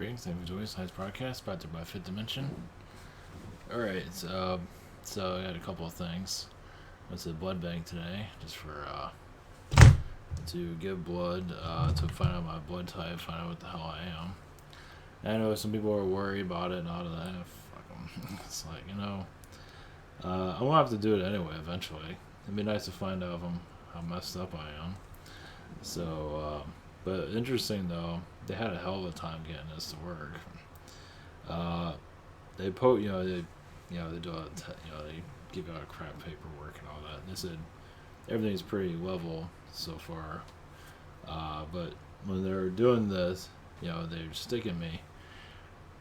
Greetings, thank you for joining tonight's broadcast, brought to you by Fifth Dimension. Alright, so I got a couple of things. Went to the blood bank today, just for, to give blood, to find out my blood type, find out what the hell I am. And I know some people are worried about it and all of that. Fuck them. It's like, I'm gonna have to do it anyway, eventually. It'd be nice to find out how messed up I am. So, but interesting though, they had a hell of a time getting this to work. They they do they give out crap paperwork and all that. They said everything's pretty level so far. But when they were doing this, they were sticking me.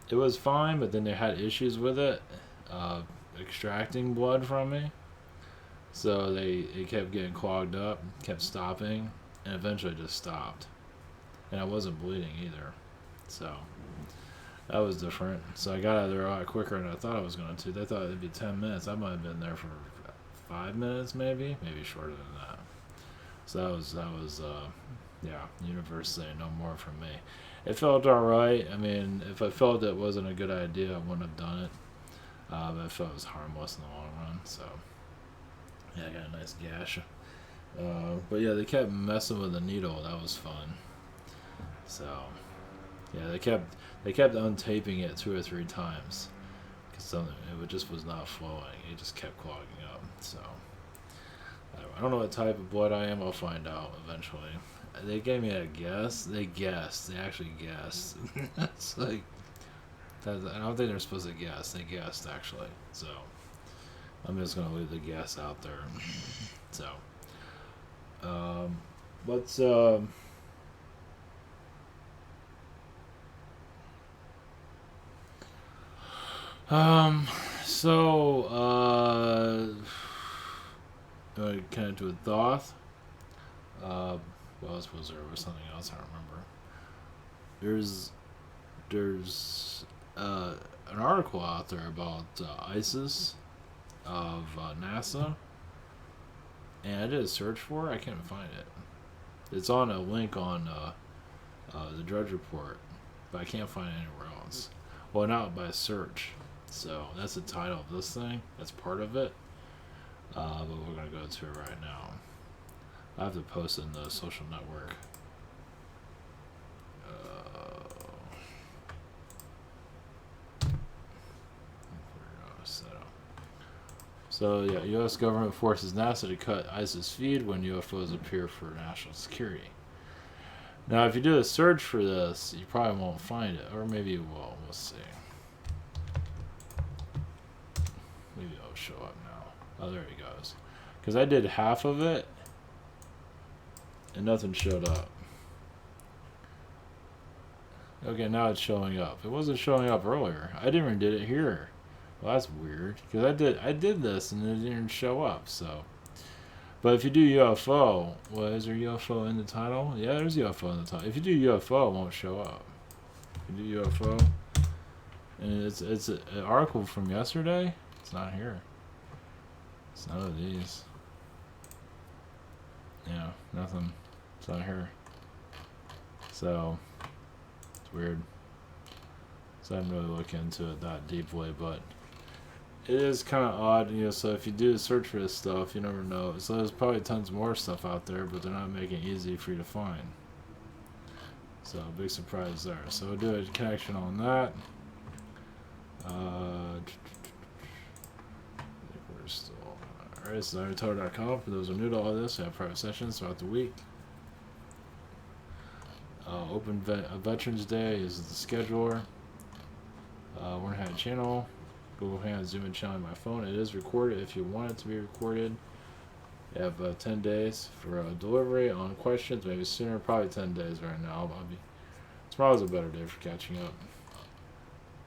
It was fine, but then they had issues with it, extracting blood from me. So it kept getting clogged up, kept stopping, and eventually just stopped. And I wasn't bleeding either. So that was different. So I got out of there a lot quicker than I thought I was going to. They thought it'd be 10 minutes. I might have been there for 5 minutes, maybe shorter than that. So that was universe saying no more from me. It felt alright. I mean, if I felt it wasn't a good idea, I wouldn't have done it. But I felt it was harmless in the long run. So yeah, I got a nice gash. But yeah, they kept messing with the needle. That was fun. So yeah, they kept untaping it 2 or 3 times because it just was not flowing. It just kept clogging up. So I don't know what type of blood I am. I'll find out eventually. They gave me a guess. They guessed. They actually guessed. It's like I don't think they're supposed to guess. They guessed actually. So I'm just gonna leave the guess out there. So let's connected with Thoth. What else was there? Was something else I don't remember. There's an article out there about ISS of NASA, and I did a search for it. I can't find it. It's on a link on the Drudge report, but I can't find it anywhere else. Well, not by search. So that's the title of this thing. That's part of it. But we're gonna go to it right now. I have to post it in the social network. So yeah, U.S. government forces NASA to cut ISIS feed when UFOs appear for national security. Now, if you do a search for this, you probably won't find it, or maybe you will. We'll see. Maybe it'll show up now. Oh, there he goes. Because I did half of it, and nothing showed up. Okay, now it's showing up. It wasn't showing up earlier. I didn't even did it here. Well, that's weird. Because I did this, and it didn't show up, so. But if you do UFO, well, is there UFO in the title? Yeah, there's UFO in the title. If you do UFO, it won't show up. If you do UFO, and it's an article from yesterday. It's not here. It's none of these. Yeah, nothing. It's not here. So, it's weird. So I didn't really look into it that deeply, but it is kind of odd, so if you do search for this stuff, you never know. So there's probably tons more stuff out there, but they're not making it easy for you to find. So, big surprise there. So we'll do a connection on that. We're still... Alright, so Naruto.com. For those who are new to all this, we have private sessions throughout the week. Open Veterans Day is the scheduler. We're going to have a channel. Google Hangout, Zoom, and channel on my phone. It is recorded if you want it to be recorded. You have 10 days for delivery on questions, maybe sooner, probably 10 days right now. Tomorrow's a better day for catching up.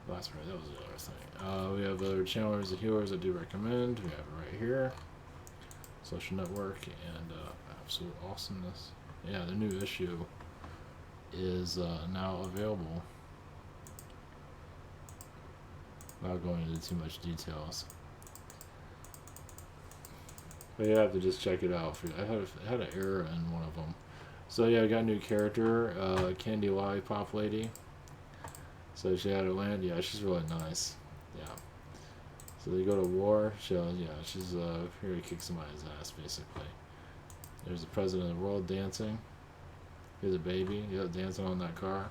That's right, that was the other thing. We have other channelers and healers I do recommend. We have it right here. Social network and absolute awesomeness. Yeah, the new issue is now available. Not going into too much details, but you have to just check it out. I had an error in one of them, so yeah, I got a new character, Candy Lollipop Lady. So she had to land. Yeah, she's really nice. Yeah. So they go to war. She's here to kick somebody's ass basically. There's the president of the world dancing. Here's a baby, dancing on that car.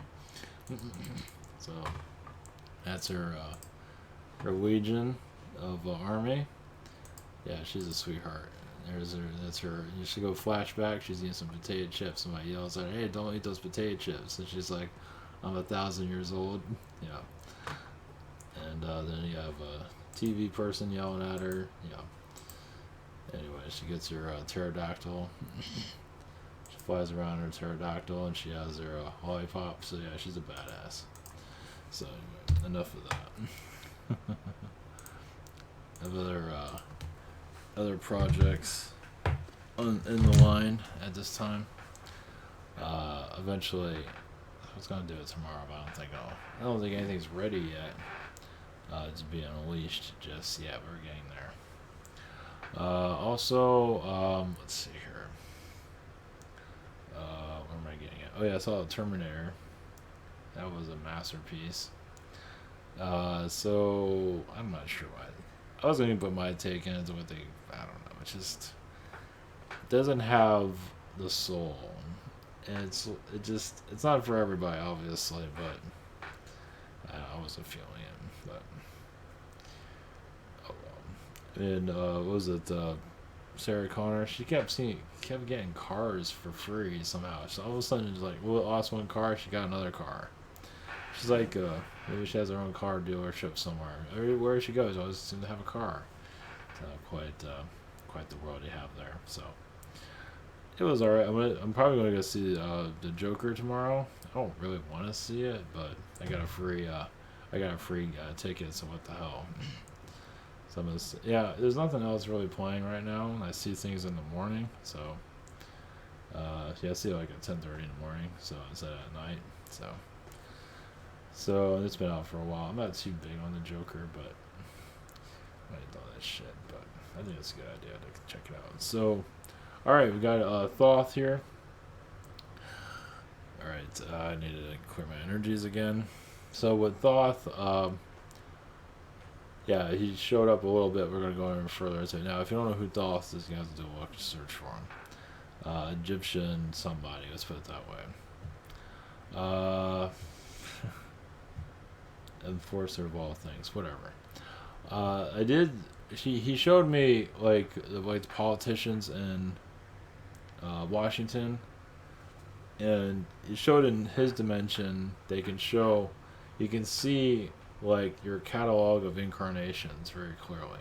So that's her legion of army. Yeah, she's a sweetheart. There's her. That's her. You should go flashback. She's eating some potato chips. Somebody yells at her, "Hey, don't eat those potato chips!" And she's like, "I'm 1,000 years old." Yeah. And then you have a TV person yelling at her. Yeah. Anyway, she gets her pterodactyl. She flies around her pterodactyl, and she has her lollipop. So yeah, she's a badass. So anyway, enough of that. Have other projects in the line at this time. Eventually, I was gonna do it tomorrow, but I don't think anything's ready yet. It's being unleashed just yet. We're getting there. Also, let's see here. Where am I getting it? Oh yeah, I saw the Terminator. That was a masterpiece. So I'm not sure why. I was going to put my take into what I don't know. It just doesn't have the soul. And it's not for everybody, obviously, but I wasn't feeling it. But, oh well. And, what was it, Sarah Connor? She kept getting cars for free somehow. So all of a sudden, it's like, well, lost one car, she got another car. She's like, maybe she has her own car dealership somewhere. Everywhere she goes, always seems to have a car. Quite the world you have there. So it was alright. I'm probably gonna go see the Joker tomorrow. I don't really want to see it, but I got a free ticket. So what the hell? So there's nothing else really playing right now. I see things in the morning. So I see like at 10:30 in the morning. So instead of at night. So it's been out for a while. I'm not too big on the Joker, but I hate all that shit. But I think it's a good idea to check it out. So, all right, we got Thoth here. All right, I needed to clear my energies again. So with Thoth, he showed up a little bit. We're gonna go in further into it. Now, if you don't know who Thoth is, you have to do a look, search for him. Egyptian somebody. Let's put it that way. Enforcer of all things, whatever. He showed me like the politicians in Washington, and he showed in his dimension you can see like your catalog of incarnations very clearly.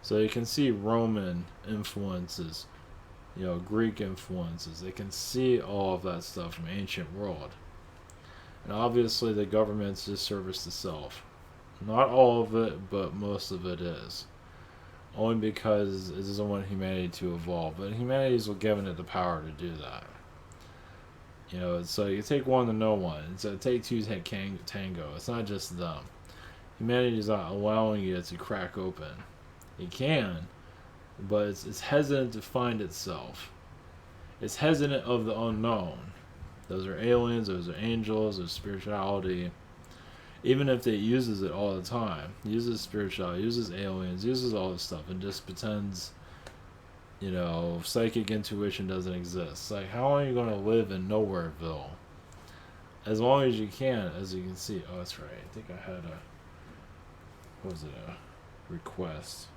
So you can see Roman influences, Greek influences. They can see all of that stuff from ancient world. And obviously the government's just service to self. Not all of it, but most of it is. Only because it doesn't want humanity to evolve. But humanity's given it the power to do that. It's like you take one to know one. It's a take two tango. It's not just them. Humanity's not allowing it to crack open. It can, but it's hesitant to find itself. It's hesitant of the unknown. Those are aliens, those are angels, there's spirituality. Even if it uses it all the time, uses spirituality, uses aliens, uses all this stuff, and just pretends, psychic intuition doesn't exist. Like, how long are you going to live in Nowhereville? As long as you can, as you can see. Oh, that's right. I think I had a request.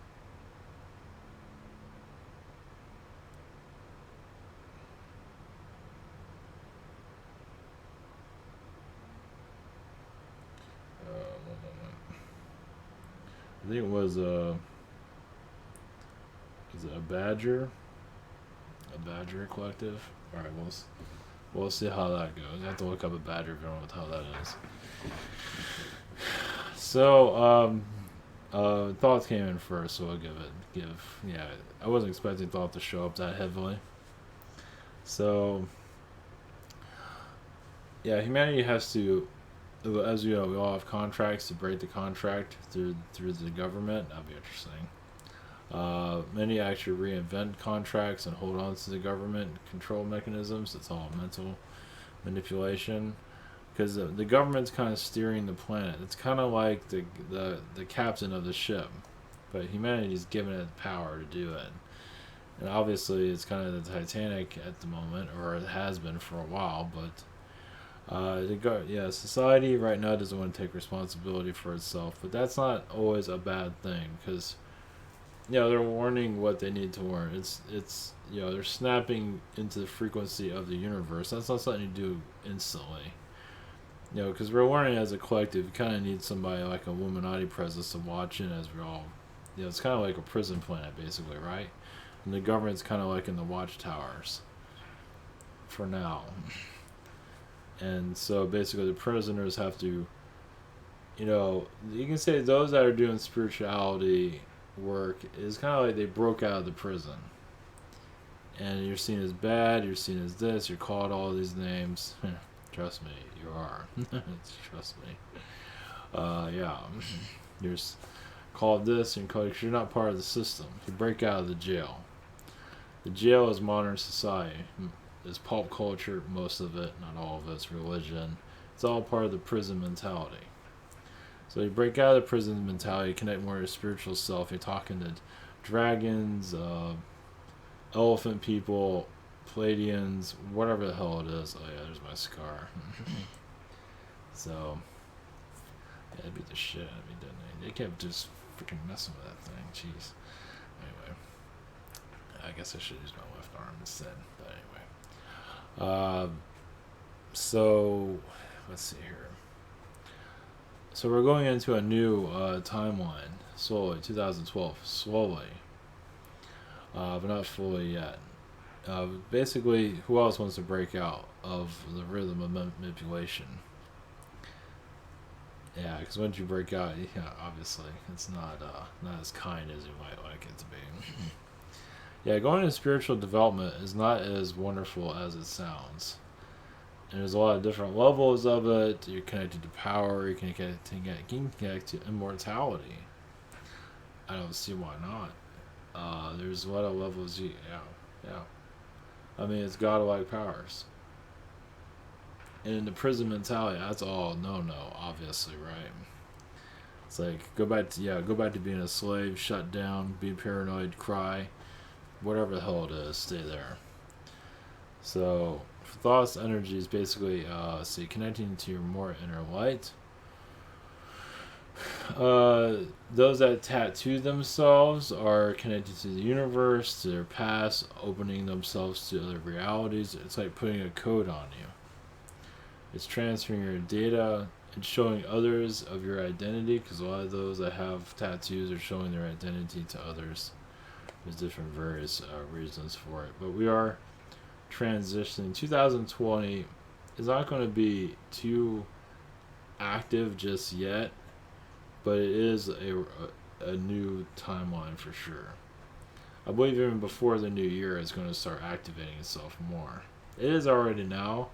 I think it was a Badger? A Badger collective? Alright, we'll see how that goes. You have to look up a Badger if you don't know what the hell that is. So, Thoth came in first, so I'll I wasn't expecting Thoth to show up that heavily. So, humanity has to, as you know, we all have contracts to break the contract through the government. That'll be interesting. Many actually reinvent contracts and hold on to the government control mechanisms. It's all mental manipulation. because the government's kind of steering the planet. It's kind of like the captain of the ship, but humanity's given it power to do it. And obviously, it's kind of the Titanic at the moment, or it has been for a while. But society right now doesn't want to take responsibility for itself, but that's not always a bad thing, because they're warning what they need to warn. It's they're snapping into the frequency of the universe. That's not something you do instantly. Because we're learning as a collective, you kind of need somebody like a Illuminati presence to watch in as we're all, it's kind of like a prison planet, basically, right? And the government's kind of like in the watchtowers for now. And so basically the prisoners have to, you can say those that are doing spirituality work is kind of like they broke out of the prison. And you're seen as bad, you're seen as this, you're called all these names. Trust me, you are. Trust me. You're called this and called because you're not part of the system. You break out of the jail. The jail is modern society. It's pulp culture, most of it, not all of it. It's religion. It's all part of the prison mentality. So you break out of the prison mentality, you connect more to your spiritual self. You're talking to dragons, elephant people, Pleiadians, whatever the hell it is. Oh yeah, there's my scar. So, yeah, they beat the shit out of me, didn't they? They kept just freaking messing with that thing. Jeez. Anyway, I guess I should use my left arm instead. But anyway, so let's see here. So we're going into a new timeline, slowly, 2012, slowly, but not fully yet. Basically, who else wants to break out of the rhythm of manipulation? Yeah, because once you break out, obviously, it's not as kind as you might like it to be. Yeah, going into spiritual development is not as wonderful as it sounds. And there's a lot of different levels of it. You're connected to power. You can connect to immortality. I don't see why not. There's a lot of levels. Yeah. I mean, it's godlike powers. And in the prison mentality, that's all no, obviously, right? It's like go back to being a slave, shut down, be paranoid, cry, whatever the hell it is, stay there. So Thoth's energy is basically connecting to your more inner light. Those that tattoo themselves are connected to the universe, to their past, opening themselves to other realities. It's like putting a code on you. It's transferring your data. It's showing others of your identity, because a lot of those that have tattoos are showing their identity to others. There's different various reasons for it. But we are transitioning. 2020 is not going to be too active just yet, but it is a new timeline for sure. I believe even before the new year it's going to start activating itself more. It is already now,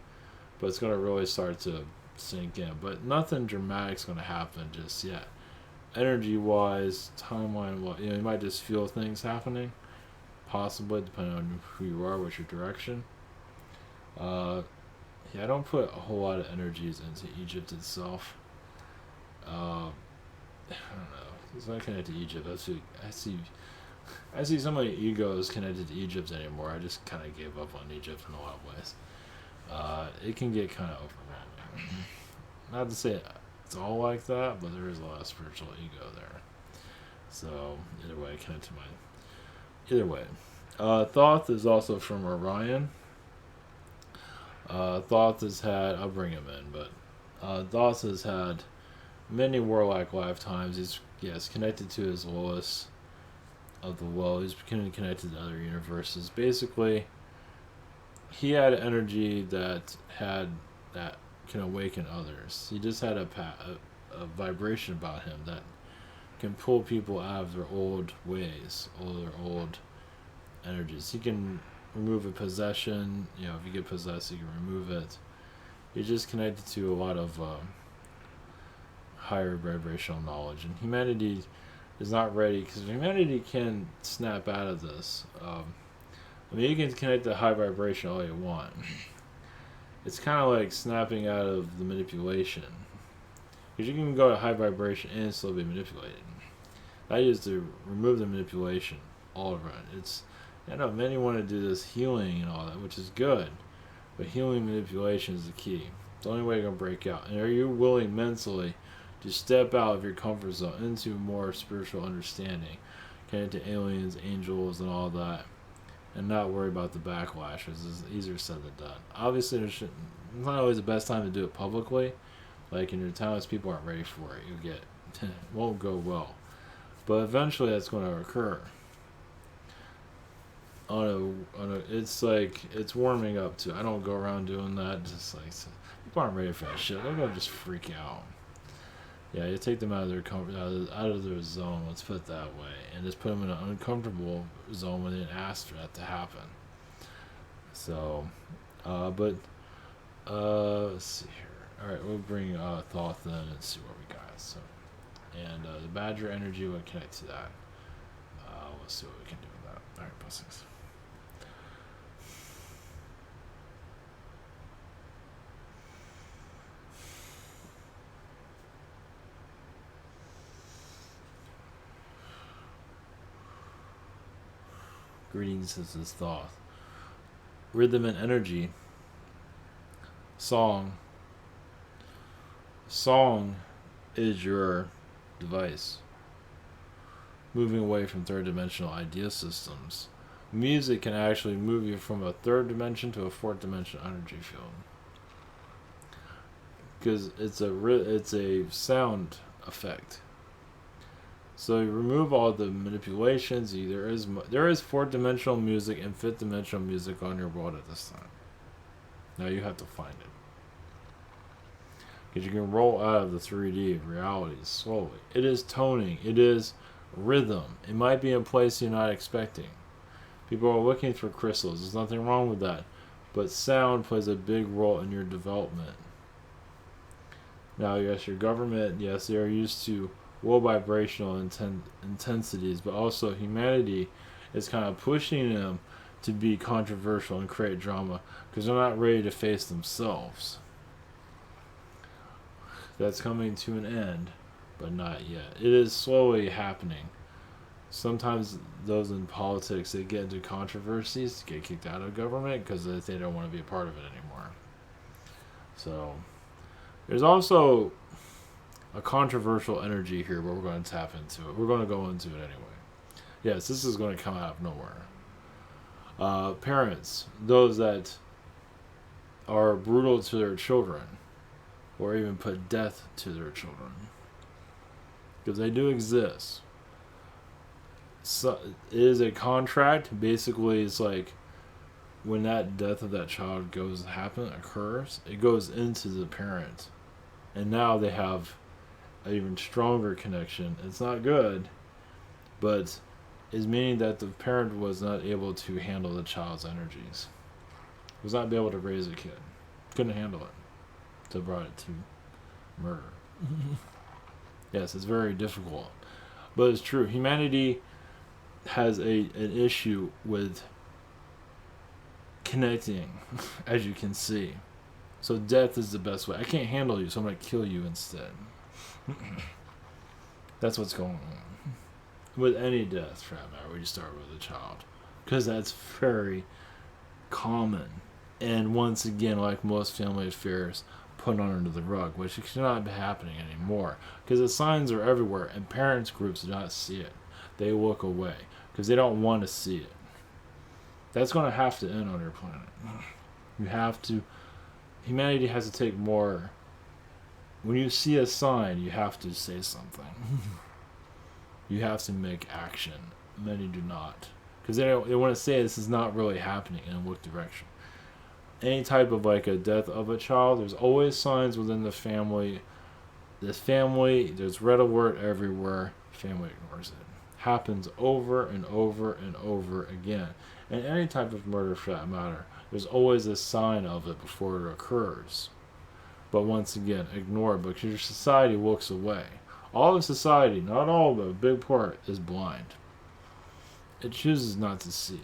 but it's going to really start to sink in. But nothing dramatic's going to happen just yet. Energy-wise, timeline-wise, you might just feel things happening, possibly, depending on who you are, what's your direction. I don't put a whole lot of energies into Egypt itself. I don't know. It's not connected to Egypt. I see so many egos connected to Egypt anymore. I just kind of gave up on Egypt in a lot of ways. It can get kind of overwhelming. Not to say it's all like that, but there is a lot of spiritual ego there. So either way, either way. Thoth is also from Orion. Thoth has had, I'll bring him in, but Thoth has had many warlike lifetimes. He's connected to his lowest of the low. He's connected to other universes. Basically, he had energy that can awaken others. He just had a vibration about him that can pull people out of their old ways, or their old energies. He can remove a possession. If you get possessed, you can remove it. He's just connected to a lot of higher vibrational knowledge, and humanity is not ready, because humanity can snap out of this. You can connect to high vibration all you want, it's kind of like snapping out of the manipulation. Because you can go to high vibration and still be manipulated. That is to remove the manipulation all around. I know many want to do this healing and all that, which is good. But healing manipulation is the key. It's the only way you're going to break out. And are you willing mentally to step out of your comfort zone into more spiritual understanding? Connect to aliens, angels, and all that. And not worry about the backlash. It's easier said than done. Obviously, it's not always the best time to do it publicly. Like in your towns, people aren't ready for it. It won't go well. But eventually that's going to occur. It's like, it's warming up to. I don't go around doing that. Just like, people aren't ready for that shit. They're going to just freak out. Yeah, you take them out of their comfort, out of their zone. Let's put it that way, and just put them in an uncomfortable zone when they didn't ask for that to happen. So, let's see here. All right, we'll bring Thoth in and see what we got. So, and the Badger energy will connect to that. We'll see what we can do with that. All right, blessings. Greetings, this is Thoth. Rhythm and energy. Song. Song is your device. Moving away from third dimensional idea systems. Music can actually move you from a third dimension to a fourth dimensional energy field. Because it's a sound effect. So you remove all the manipulations. There is fourth dimensional music and fifth dimensional music on your world at this time. Now you have to find it. Because you can roll out of the 3D of reality slowly. It is toning. It is rhythm. It might be in a place you're not expecting. People are looking for crystals. There's nothing wrong with that. But sound plays a big role in your development. Now, yes, your government, yes, they are used to low vibrational intensities, but also humanity is kind of pushing them to be controversial and create drama because they're not ready to face themselves. That's coming to an end, but not yet. It is slowly happening. Sometimes those in politics, they get into controversies, get kicked out of government because they don't want to be a part of it anymore. So there's also a controversial energy here where we're going to tap into it. We're going to go into it anyway. Yes, this is going to come out of nowhere. Parents, those that are brutal to their children, or even put death to their children, because they do exist. So it is a contract. Basically, it's like when that death of that child occurs, it goes into the parent, and now they have an even stronger connection. It's not good, but is meaning that the parent was not able to handle the child's energies. Was not able to raise a kid. Couldn't handle it. So brought it to murder. Yes, it's very difficult. But it's true. Humanity has an issue with connecting, as you can see. So death is the best way. I can't handle you, so I'm going to kill you instead. That's what's going on with any death, for that matter, where you start with a child, because that's very common. And once again, like most family affairs, put on under the rug, which cannot be happening anymore, because the signs are everywhere, and parents groups do not see it. They look away because they don't want to see it. That's going to have to end on your planet. You have to. Humanity has to take more. When you see a sign, you have to say something. You have to make action. Many do not, because they want to say this is not really happening in what direction. Any type of like a death of a child, there's always signs within the family. There's red alert everywhere. Family ignores it. Happens over and over and over again. And any type of murder, for that matter, there's always a sign of it before it occurs. But once again, ignore it because your society looks away. All of society, not all, but a big part, is blind. It chooses not to see.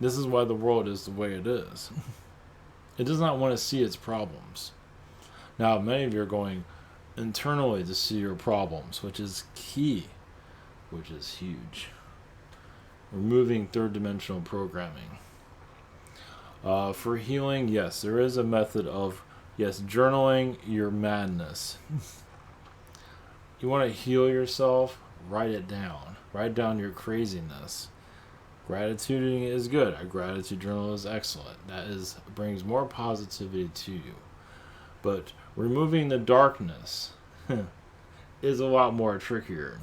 This is why the world is the way it is. It does not want to see its problems. Now, many of you are going internally to see your problems, which is key, which is huge. Removing third dimensional programming. For healing, yes, there is a method of, yes, journaling your madness. You want to heal yourself? Write it down. Write down your craziness. Gratituding is good. A gratitude journal is excellent. That brings more positivity to you. But removing the darkness is a lot more trickier.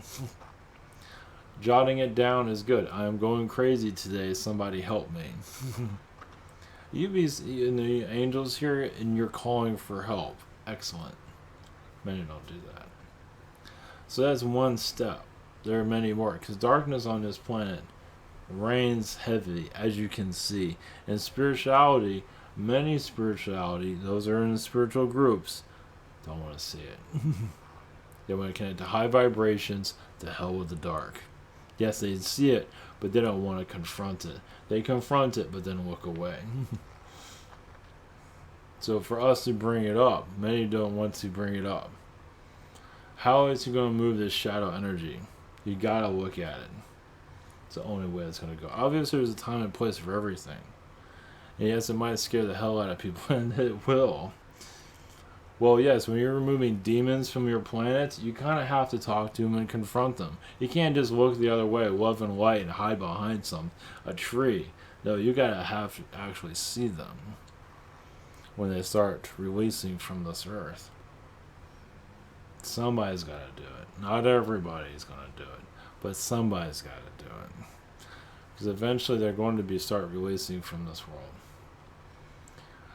Jotting it down is good. I am going crazy today. Somebody help me. You be in the angels here, and you're calling for help. Excellent. Many don't do that. So that's one step. There are many more, because darkness on this planet reigns heavy, as you can see. And spirituality, many spirituality, those are in the spiritual groups, don't want to see it. They want to connect to high vibrations, to hell with the dark. Yes, they see it, but they don't want to confront it. They confront it, but then look away. So for us to bring it up, many don't want to bring it up. How is he going to move this shadow energy? You got to look at it. It's the only way it's going to go. Obviously, there's a time and place for everything. And yes, it might scare the hell out of people, and it will. Well, yes, when you're removing demons from your planet, you kind of have to talk to them and confront them. You can't just look the other way, love and light, and hide behind a tree. No, you got to have to actually see them when they start releasing from this earth. Somebody's got to do it. Not everybody's going to do it, but somebody's got to do it. Because eventually they're going to start releasing from this world.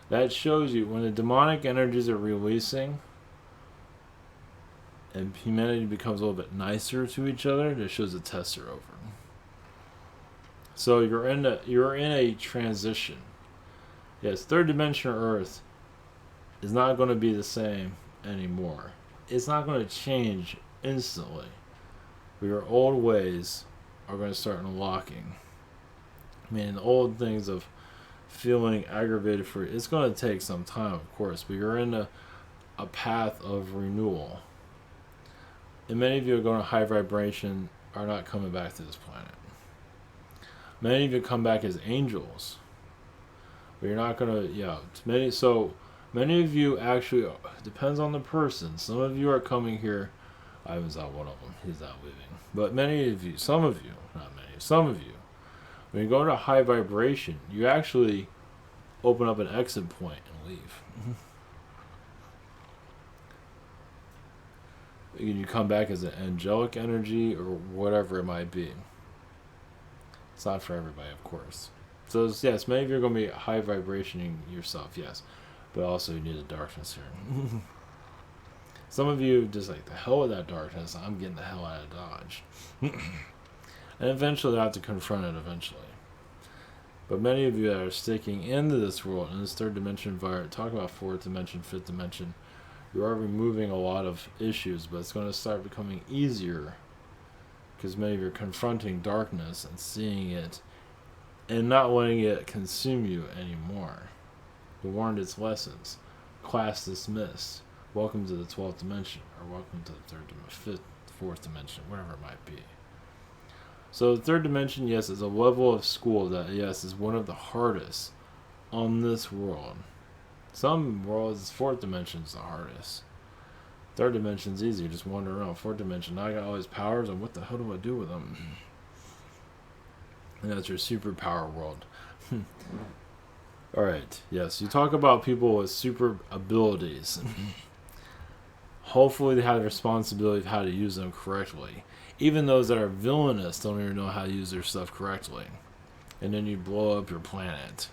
That shows you when the demonic energies are releasing and humanity becomes a little bit nicer to each other, that shows the tests are over. So you're in a transition. Yes, third dimension Earth is not going to be the same anymore. It's not going to change instantly. But your old ways are going to start unlocking. I mean, the old things of feeling aggravated for it's going to take some time, of course, but you're in a path of renewal. And many of you are going to high vibration, are not coming back to this planet. Many of you come back as angels, but you're not going to, many of you actually, depends on the person. Some of you are coming here. Ivan's not one of them. He's not leaving. But many of you, some of you, not many, some of you, when you go to high vibration, you actually open up an exit point and leave. You come back as an angelic energy or whatever it might be. It's not for everybody, of course. So yes, many of you are going to be high vibrationing yourself, yes. But also you need the darkness here. Some of you just like, the hell with that darkness, I'm getting the hell out of Dodge. And eventually they'll have to confront it eventually. But many of you that are sticking into this world, in this third dimension environment, talk about fourth dimension, fifth dimension, you are removing a lot of issues, but it's going to start becoming easier because many of you are confronting darkness and seeing it and not letting it consume you anymore. You learned its lessons. Class dismissed. Welcome to the 12th dimension, or welcome to the third dimension, fifth, fourth dimension, whatever it might be. So the third dimension, yes, is a level of school that, yes, is one of the hardest on this world. Some worlds, fourth dimension is the hardest. Third dimension is easy, just wander around. Fourth dimension, now I got all these powers, and what the hell do I do with them? And that's your superpower world. Alright, yes, you talk about people with super abilities. Hopefully they have the responsibility of how to use them correctly. Even those that are villainous don't even know how to use their stuff correctly. And then you blow up your planet.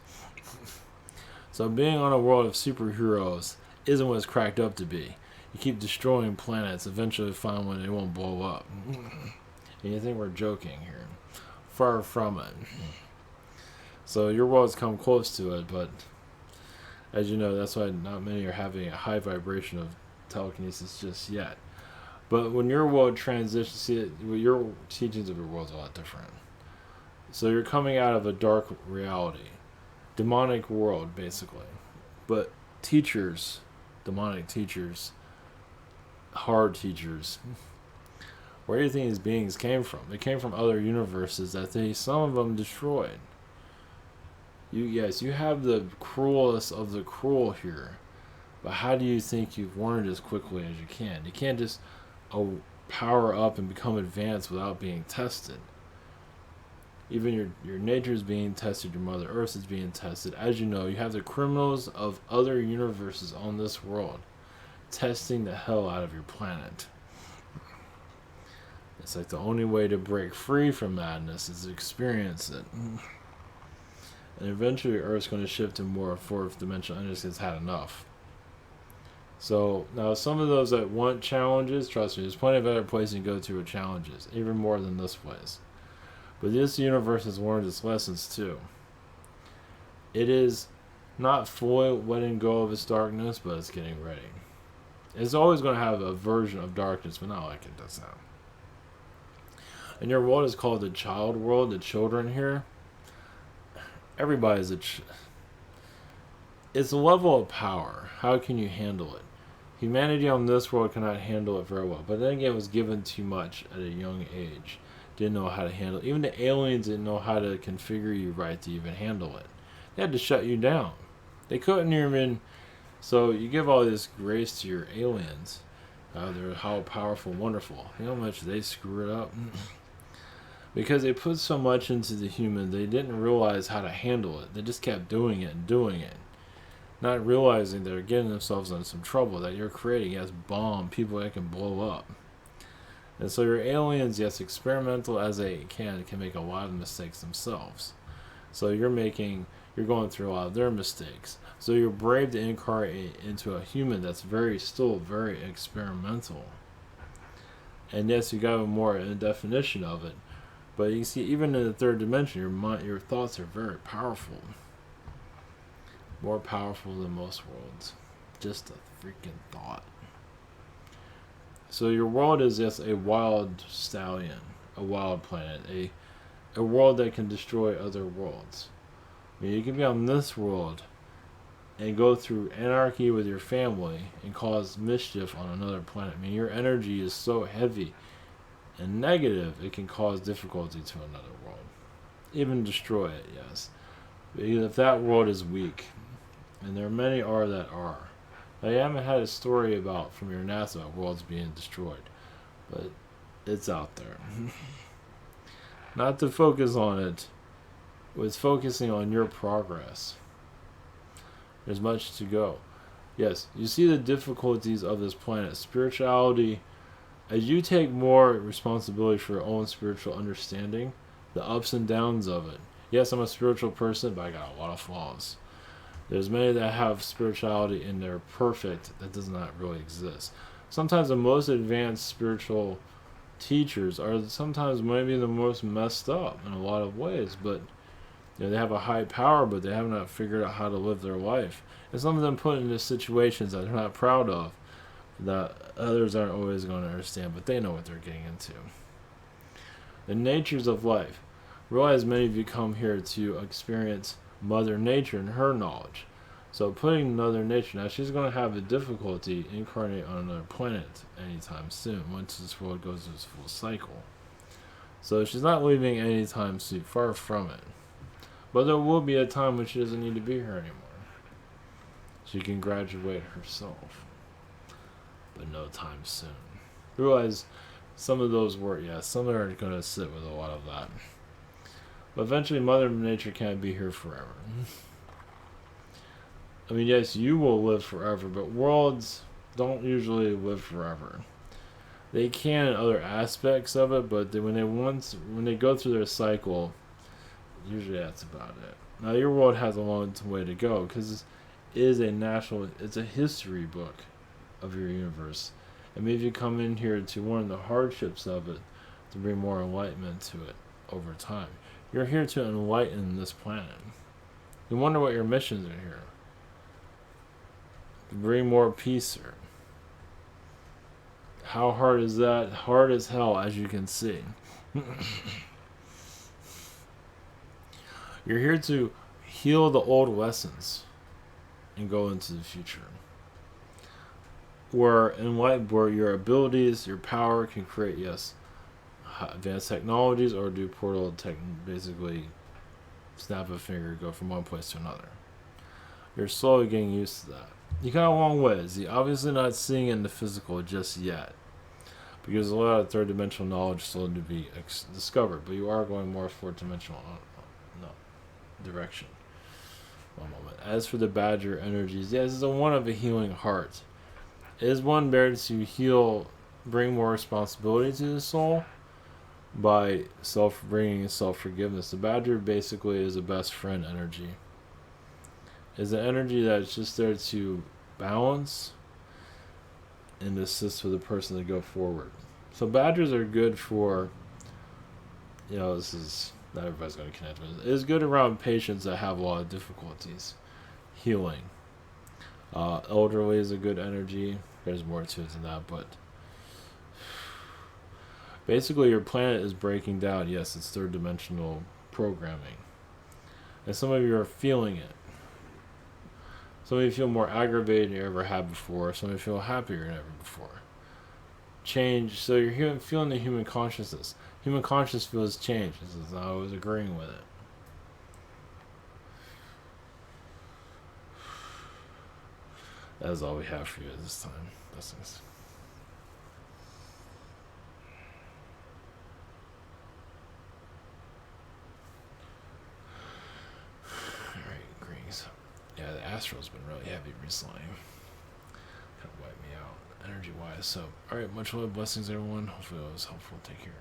So being on a world of superheroes isn't what it's cracked up to be. You keep destroying planets, eventually find one they won't blow up. And you think we're joking here. Far from it. So your world's come close to it, but as you know, that's why not many are having a high vibration of telekinesis just yet. But when your world transitions, see, your teachings of your world is a lot different. So you're coming out of a dark reality, demonic world, basically. But teachers, demonic teachers, hard teachers, where do you think these beings came from? They came from other universes that some of them destroyed. You have the cruelest of the cruel here. But how do you think you've learned as quickly as you can? You can't just power up and become advanced without being tested. Even your nature is being tested, your Mother Earth is being tested. As you know, you have the criminals of other universes on this world testing the hell out of your planet. It's like the only way to break free from madness is to experience it. And eventually Earth's going to shift to more fourth dimensional energy. It's had enough. So now some of those that want challenges, trust me, there's plenty of other places you can go to with challenges, even more than this place. But this universe has learned its lessons too. It is not fully letting go of its darkness, but it's getting ready. It's always going to have a version of darkness, but not like it does now. And your world is called the child world, the children here. Everybody's it's a level of power. How can you handle it? Humanity on this world cannot handle it very well. But then again, it was given too much at a young age. Didn't know how to handle it. Even the aliens didn't know how to configure you right to even handle it. They had to shut you down. They couldn't even... So you give all this grace to your aliens. They're how powerful, wonderful. You know how much they screw it up? Because they put so much into the human, they didn't realize how to handle it. They just kept doing it and doing it. Not realizing they're getting themselves into some trouble, that you're creating as bomb, people that can blow up. And so your aliens, yes, experimental as they can make a lot of mistakes themselves. So you're going through a lot of their mistakes. So you're brave to incarnate into a human that's still very experimental. And yes, you got more in definition of it. But you see, even in the third dimension, your thoughts are very powerful. More powerful than most worlds. Just a freaking thought. So your world is just a wild stallion, a wild planet, a world that can destroy other worlds. I mean, you can be on this world and go through anarchy with your family and cause mischief on another planet. I mean, your energy is so heavy and negative, it can cause difficulty to another world. Even destroy it, yes. Because if that world is weak, and there are many that are. I haven't had a story from your NASA about worlds being destroyed, but it's out there. Not to focus on it, it's focusing on your progress. There's much to go. Yes, you see the difficulties of this planet. Spirituality, as you take more responsibility for your own spiritual understanding, the ups and downs of it. Yes, I'm a spiritual person, but I got a lot of flaws. There's many that have spirituality and they're perfect. That does not really exist. Sometimes the most advanced spiritual teachers are sometimes maybe the most messed up in a lot of ways, but they have a high power, but they have not figured out how to live their life. And some of them put into situations that they're not proud of, that others aren't always going to understand, but they know what they're getting into. The natures of life. Realize many of you come here to experience Mother Nature and her knowledge. So putting Mother Nature, now she's going to have a difficulty incarnating on another planet anytime soon, once this world goes through its full cycle. So she's not leaving anytime soon, far from it. But there will be a time when she doesn't need to be here anymore. She can graduate herself. But no time soon. Realize some of those some are going to sit with a lot of that. But eventually Mother Nature can't be here forever. I mean, yes, you will live forever, but worlds don't usually live forever. They can in other aspects of it, but when they go through their cycle, usually that's about it. Now your world has a long way to go, because it's a history book of your universe. And maybe you come in here to learn the hardships of it, to bring more enlightenment to it over time. You're here to enlighten this planet. You wonder what your missions are here. To bring more peace here. How hard is that? Hard as hell, as you can see. You're here to heal the old lessons. and go into the future. Where in whiteboard, your abilities, your power can create, yes, advanced technologies, or do portal basically snap a finger, go from one place to another. You're slowly getting used to that. You got a long ways. You're obviously not seeing in the physical just yet, because a lot of third dimensional knowledge still to be discovered, but you are going more fourth dimensional direction. One moment. As for the Badger energies, yes, it's one of a healing heart. It is one there to heal, bring more responsibility to the soul by bringing self forgiveness. The Badger basically is a best friend energy. Is an energy that's just there to balance and assist with the person to go forward. So Badgers are good for, this is not everybody's going to connect with it. It's good around patients that have a lot of difficulties healing. Elderly is a good energy. There's more to it than that, but basically your planet is breaking down. Yes, it's third dimensional programming, and some of you are feeling it. Some of you feel more aggravated than you ever had before. Some of you feel happier than ever before. Change. So you're feeling the human consciousness. Human consciousness feels change. I was agreeing with it. That is all we have for you at this time. Blessings. Alright, greetings. Yeah, the astral's been really heavy recently. Kind of wiped me out energy-wise. So, alright, much love, blessings everyone. Hopefully it was helpful. Take care.